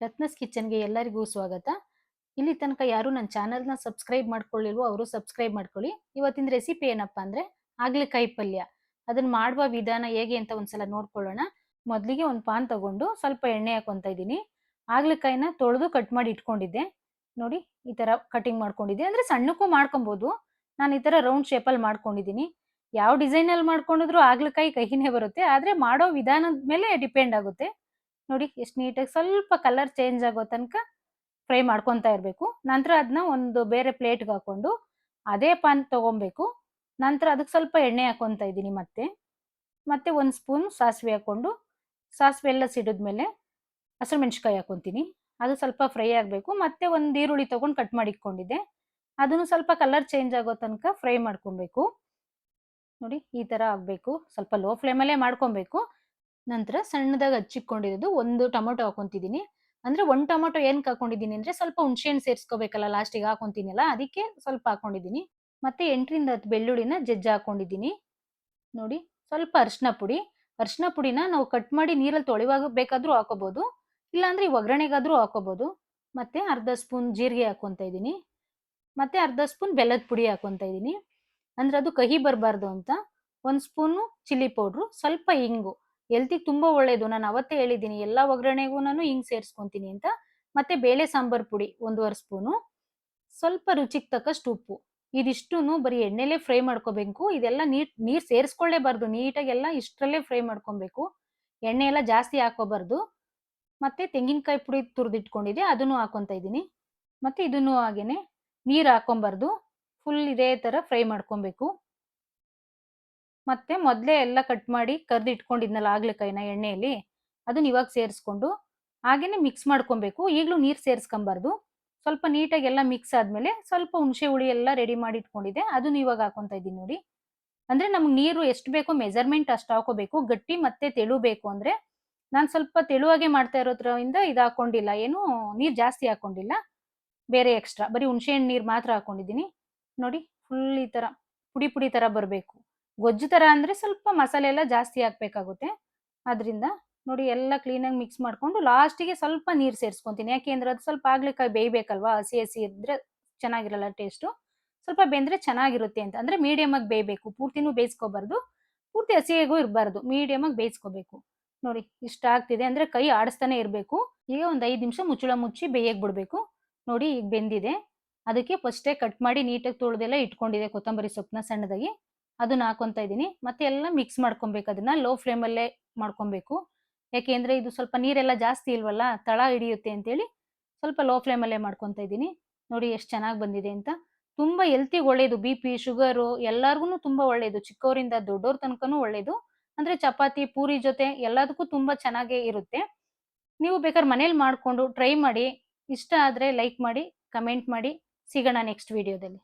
ರತ್ನಸ್ ಕಿಚನ್‌ಗೆ ಎಲ್ಲರಿಗೂ ಸ್ವಾಗತ. ಇಲ್ಲಿ ತನಕ ಯಾರು ನನ್ನ ಚಾನಲ್‌ನ ಸಬ್ಸ್ಕ್ರೈಬ್ ಮಾಡ್ಕೊಳ್ಳಿಲ್ವೋ ಅವರು ಸಬ್ಸ್ಕ್ರೈಬ್ ಮಾಡ್ಕೊಳ್ಳಿ. ಇವತ್ತಿನ ರೆಸಿಪಿ ಏನಪ್ಪಾ ಅಂದ್ರೆ ಹಾಗಲಕಾಯಿ ಪಲ್ಯ. ಅದನ್ನ ಮಾಡುವ ವಿಧಾನ ಹೇಗೆ ಅಂತ ಒಂದ್ಸಲ ನೋಡ್ಕೊಳ್ಳೋಣ. ಮೊದಲಿಗೆ ಒಂದು ಪಾನ್ ತಗೊಂಡು ಸ್ವಲ್ಪ ಎಣ್ಣೆ ಹಾಕೊಂತ ಇದ್ದೀನಿ. ಹಾಗಲಕಾಯಿನ ತೊಳೆದು ಕಟ್ ಮಾಡಿ ಇಟ್ಕೊಂಡಿದ್ದೆ. ನೋಡಿ ಈ ತರ ಕಟಿಂಗ್ ಮಾಡ್ಕೊಂಡಿದ್ದೆ. ಅಂದ್ರೆ ಸಣ್ಣಕ್ಕೂ ಮಾಡ್ಕೊಬಹುದು. ನಾನು ಈ ತರ ರೌಂಡ್ ಶೇಪಲ್ಲಿ ಮಾಡ್ಕೊಂಡಿದ್ದೀನಿ. ಯಾವ ಡಿಸೈನಲ್ಲಿ ಮಾಡ್ಕೊಂಡಿದ್ರು ಹಾಗಲಕಾಯಿ ಕಹಿನೇ ಬರುತ್ತೆ. ಆದ್ರೆ ಮಾಡೋ ವಿಧಾನದ ಮೇಲೆ ಡಿಪೆಂಡ್ ಆಗುತ್ತೆ. ನೋಡಿ ಎಷ್ಟು ನೀಟಾಗಿ ಸ್ವಲ್ಪ ಕಲರ್ ಚೇಂಜ್ ಆಗೋ ತನಕ ಫ್ರೈ ಮಾಡ್ಕೊಂತಾ ಇರಬೇಕು. ನಂತರ ಅದನ್ನ ಒಂದು ಬೇರೆ ಪ್ಲೇಟ್‌ಗೆ ಹಾಕೊಂಡು ಅದೇ ಪಾನ್ ತಗೊಬೇಕು. ನಂತರ ಅದಕ್ಕೆ ಸ್ವಲ್ಪ ಎಣ್ಣೆ ಹಾಕೊಂತ ಇದ್ದೀನಿ ಮತ್ತೆ. ಮತ್ತೆ 1 ಸ್ಪೂನ್ ಸಾಸಿವೆ ಹಾಕೊಂಡು, ಸಾಸಿವೆ ಎಲ್ಲ ಸಿಡಿದ್ಮೇಲೆ ಹಸಿಮೆಣಸಿನಕಾಯಿ ಹಾಕೊಂತೀನಿ. ಅದು ಸ್ವಲ್ಪ ಫ್ರೈ ಆಗಬೇಕು. ಮತ್ತೆ ಒಂದು ಈರುಳ್ಳಿ ತಗೊಂಡು ಕಟ್ ಮಾಡಿ ಇಟ್ಕೊಂಡಿದ್ದೆ. ಅದನ್ನು ಸ್ವಲ್ಪ ಕಲರ್ ಚೇಂಜ್ ಆಗೋ ತನಕ ಫ್ರೈ ಮಾಡ್ಕೊಬೇಕು. ನೋಡಿ ಈ ತರ ಆಗ್ಬೇಕು. ಸ್ವಲ್ಪ ಲೋ ಫ್ಲೇಮಲ್ಲೇ ಮಾಡ್ಕೊಬೇಕು. ನಂತರ ಸಣ್ಣದಾಗಿ ಹಚ್ಚಿಕೊಂಡಿರೋದು ಒಂದು ಟೊಮೊಟೊ ಹಾಕೊಂತಿದ್ದೀನಿ. ಅಂದ್ರೆ 1 ಟೊಮೊಟೊ ಏನಕ್ಕೆ ಹಾಕೊಂಡಿದ್ದೀನಿ ಅಂದ್ರೆ ಸ್ವಲ್ಪ ಹುಣಸೆಹಣ್ಣು ಸೇರಿಸ್ಕೋಬೇಕಲ್ಲ ಲಾಸ್ಟಿಗೆ ಹಾಕೊಂತೀನಲ್ಲ ಅದಕ್ಕೆ ಸ್ವಲ್ಪ ಹಾಕೊಂಡಿದ್ದೀನಿ. ಮತ್ತೆ 8 ರಿಂದ 10 ಬೆಳ್ಳುಳ್ಳಿನ ಜಜ್ಜಿ ಹಾಕೊಂಡಿದ್ದೀನಿ. ನೋಡಿ ಸ್ವಲ್ಪ ಅರಿಶಿನ ಪುಡಿ. ಅರಿಶಿನ ಪುಡಿನ ನಾವು ಕಟ್ ಮಾಡಿ ನೀರಲ್ಲಿ ತೊಳೆಯುವಾಗ ಬೇಕಾದ್ರೂ ಹಾಕೋಬಹುದು. ಇಲ್ಲಾಂದ್ರೆ ಈ ಒಗ್ಗರಣೆಗಾದ್ರೂ ಹಾಕೋಬಹುದು. ಮತ್ತೆ ಅರ್ಧ ಸ್ಪೂನ್ ಜೀರಿಗೆ ಹಾಕೊಂತ ಇದ್ದೀನಿ. ಮತ್ತೆ ಅರ್ಧ ಸ್ಪೂನ್ ಬೆಲ್ಲದ ಪುಡಿ ಹಾಕೊಂತ ಇದ್ದೀನಿ. ಅಂದ್ರೆ ಅದು ಕಹಿ ಬರಬಾರ್ದು ಅಂತ. 1 ಸ್ಪೂನು ಚಿಲ್ಲಿ ಪೌಡ್ರು, ಸ್ವಲ್ಪ ಇಂಗು. ಹೆಲ್ತಿಗೆ ತುಂಬಾ ಒಳ್ಳೇದು. ನಾನು ಅವತ್ತೇ ಹೇಳಿದ್ದೀನಿ ಎಲ್ಲಾ ಒಗ್ಗರಣೆಗೂ ನಾನು ಹಿಂಗ್ ಸೇರಿಸ್ಕೊಂತೀನಿ ಅಂತ. ಮತ್ತೆ ಬೇಳೆ ಸಾಂಬಾರ್ ಪುಡಿ 1 1/2 ಸ್ಪೂನು. ಸ್ವಲ್ಪ ರುಚಿಗೆ ತಕ್ಕಷ್ಟು ಉಪ್ಪು. ಇದಿಷ್ಟುನು ಬರೀ ಎಣ್ಣೆಲೇ ಫ್ರೈ ಮಾಡ್ಕೋಬೇಕು. ಇದೆಲ್ಲ ನೀರ್ ಸೇರಿಸ್ಕೊಳ್ಳೇಬಾರ್ದು. ನೀಟಾಗಿ ಎಲ್ಲ ಇಷ್ಟರಲ್ಲೇ ಫ್ರೈ ಮಾಡ್ಕೊಬೇಕು. ಎಣ್ಣೆ ಎಲ್ಲ ಜಾಸ್ತಿ ಹಾಕೋಬಾರ್ದು. ಮತ್ತೆ ತೆಂಗಿನಕಾಯಿ ಪುಡಿ ತುರಿದಿಟ್ಕೊಂಡಿದ್ದೆ ಅದನ್ನು ಹಾಕೊಂತ ಇದ್ದೀನಿ. ಮತ್ತೆ ಇದನ್ನು ಹಾಗೇನೆ ನೀರ್ ಹಾಕೊಂಬಾರ್ದು. ಫುಲ್ ಇದೇ ತರ ಫ್ರೈ ಮಾಡ್ಕೊಬೇಕು. ಮತ್ತೆ ಮೊದಲೇ ಎಲ್ಲ ಕಟ್ ಮಾಡಿ ಕರ್ದು ಇಟ್ಕೊಂಡಿದ್ನಲ್ಲ ಹಾಗಲಕಾಯಿನ ಎಣ್ಣೆಯಲ್ಲಿ, ಅದನ್ನ ಇವಾಗ ಸೇರಿಸ್ಕೊಂಡು ಹಾಗೇನೆ ಮಿಕ್ಸ್ ಮಾಡ್ಕೊಬೇಕು. ಈಗಲೂ ನೀರು ಸೇರಿಸ್ಕೊಂಬಾರ್ದು. ಸ್ವಲ್ಪ ನೀಟಾಗಿ ಎಲ್ಲ ಮಿಕ್ಸ್ ಆದ್ಮೇಲೆ ಸ್ವಲ್ಪ ಹುಣಸೆ ಹುಳಿ ಎಲ್ಲ ರೆಡಿ ಮಾಡಿ ಇಟ್ಕೊಂಡಿದ್ದೆ. ಅದನ್ನ ಇವಾಗ ಹಾಕೊಂತ ಇದ್ದೀನಿ ನೋಡಿ. ಅಂದ್ರೆ ನಮ್ಗೆ ನೀರು ಎಷ್ಟು ಬೇಕೋ ಮೆಜರ್ಮೆಂಟ್ ಅಷ್ಟು ಹಾಕೋಬೇಕು. ಗಟ್ಟಿ ಮತ್ತೆ ತೆಳು ಬೇಕು ಅಂದ್ರೆ ನಾನು ಸ್ವಲ್ಪ ತೆಳುವಾಗೆ ಮಾಡ್ತಾ ಇರೋದ್ರಿಂದ ಇದು ಹಾಕೊಂಡಿಲ್ಲ. ಏನು ನೀರು ಜಾಸ್ತಿ ಹಾಕೊಂಡಿಲ್ಲ. ಬೇರೆ ಎಕ್ಸ್ಟ್ರಾ ಬರೀ ಹುಣಸೆ ಹಣ್ಣು ನೀರು ಮಾತ್ರ ಹಾಕೊಂಡಿದ್ದೀನಿ. ನೋಡಿ ಫುಲ್ ಈ ತರ ಪುಡಿ ಪುಡಿ ತರ ಬರಬೇಕು. ಗೊಜ್ಜು ತರ ಅಂದ್ರೆ ಸ್ವಲ್ಪ ಮಸಾಲೆ ಎಲ್ಲ ಜಾಸ್ತಿ ಹಾಕ್ಬೇಕಾಗುತ್ತೆ. ಆದ್ರಿಂದ ನೋಡಿ ಎಲ್ಲ ಕ್ಲೀನಾಗಿ ಮಿಕ್ಸ್ ಮಾಡ್ಕೊಂಡು ಲಾಸ್ಟಿಗೆ ಸ್ವಲ್ಪ ನೀರು ಸೇರಿಸ್ಕೊಂತೀನಿ. ಯಾಕೆಂದ್ರೆ ಅದು ಸ್ವಲ್ಪ ಹಾಗಲಕಾಯಿ ಬೇಯಬೇಕಲ್ವಾ. ಹಸಿ ಹಸಿ ಇದ್ರೆ ಚೆನ್ನಾಗಿರಲ್ಲ ಟೇಸ್ಟು. ಸ್ವಲ್ಪ ಬೆಂದ್ರೆ ಚೆನ್ನಾಗಿರುತ್ತೆ ಅಂತ. ಅಂದ್ರೆ ಮೀಡಿಯಮ್ ಆಗಿ ಬೇಯಬೇಕು. ಪೂರ್ತಿನೂ ಬೇಯಿಸ್ಕೋಬಾರ್ದು. ಪೂರ್ತಿ ಹಸಿಯಾಗೂ ಇರಬಾರ್ದು. ಮೀಡಿಯಮ್ ಆಗಿ ಬೇಯಿಸ್ಕೋಬೇಕು. ನೋಡಿ ಇಷ್ಟ ಆಗ್ತಿದೆ ಅಂದ್ರೆ ಕೈ ಆಡಿಸ್ತಾನೆ ಇರಬೇಕು. ಈಗ ಒಂದು 5 ನಿಮಿಷ ಮುಚ್ಚಳ ಮುಚ್ಚಿ ಬೇಯಕ್ಕೆ ಬಿಡಬೇಕು. ನೋಡಿ ಈಗ ಬೆಂದಿದೆ. ಅದಕ್ಕೆ ಫಸ್ಟೇ ಕಟ್ ಮಾಡಿ ನೀಟಾಗಿ ತೊಳೆದೆಲ್ಲ ಇಟ್ಕೊಂಡಿದ್ದೆ ಕೊತ್ತಂಬರಿ ಸೊಪ್ಪನ್ನ ಸಣ್ಣದಾಗಿ. ಅದನ್ನ ಹಾಕೊಂತ ಇದ್ದೀನಿ. ಮತ್ತೆ ಎಲ್ಲ ಮಿಕ್ಸ್ ಮಾಡ್ಕೊಬೇಕು. ಅದನ್ನ ಲೋ ಫ್ಲೇಮಲ್ಲೇ ಮಾಡ್ಕೊಬೇಕು. ಯಾಕೆಂದ್ರೆ ಇದು ಸ್ವಲ್ಪ ನೀರೆಲ್ಲ ಜಾಸ್ತಿ ಇಲ್ವಲ್ಲ ತಳ ಹಿಡಿಯುತ್ತೆ ಅಂತೇಳಿ ಸ್ವಲ್ಪ ಲೋ ಫ್ಲೇಮಲ್ಲೇ ಮಾಡ್ಕೊಂತ ಇದ್ದೀನಿ. ನೋಡಿ ಎಷ್ಟು ಚೆನ್ನಾಗಿ ಬಂದಿದೆ ಅಂತ. ತುಂಬಾ ಹೆಲ್ತಿಗೆ ಒಳ್ಳೇದು. ಬಿ.ಪಿ, ಶುಗರು ಎಲ್ಲಾರ್ಗೂನು ತುಂಬಾ ಒಳ್ಳೇದು. ಚಿಕ್ಕವರಿಂದ ದೊಡ್ಡೋರ್ ತನಕನೂ ಒಳ್ಳೇದು. ಅಂದ್ರೆ ಚಪಾತಿ, ಪೂರಿ ಜೊತೆ ಎಲ್ಲದಕ್ಕೂ ತುಂಬಾ ಚೆನ್ನಾಗೇ ಇರುತ್ತೆ. ನೀವು ಬೇಕಾದ್ರೆ ಮನೇಲಿ ಮಾಡ್ಕೊಂಡು ಟ್ರೈ ಮಾಡಿ. ಇಷ್ಟ ಆದ್ರೆ ಲೈಕ್ ಮಾಡಿ, ಕಮೆಂಟ್ ಮಾಡಿ. ಸಿಗೋಣ ನೆಕ್ಸ್ಟ್ ವಿಡಿಯೋದಲ್ಲಿ.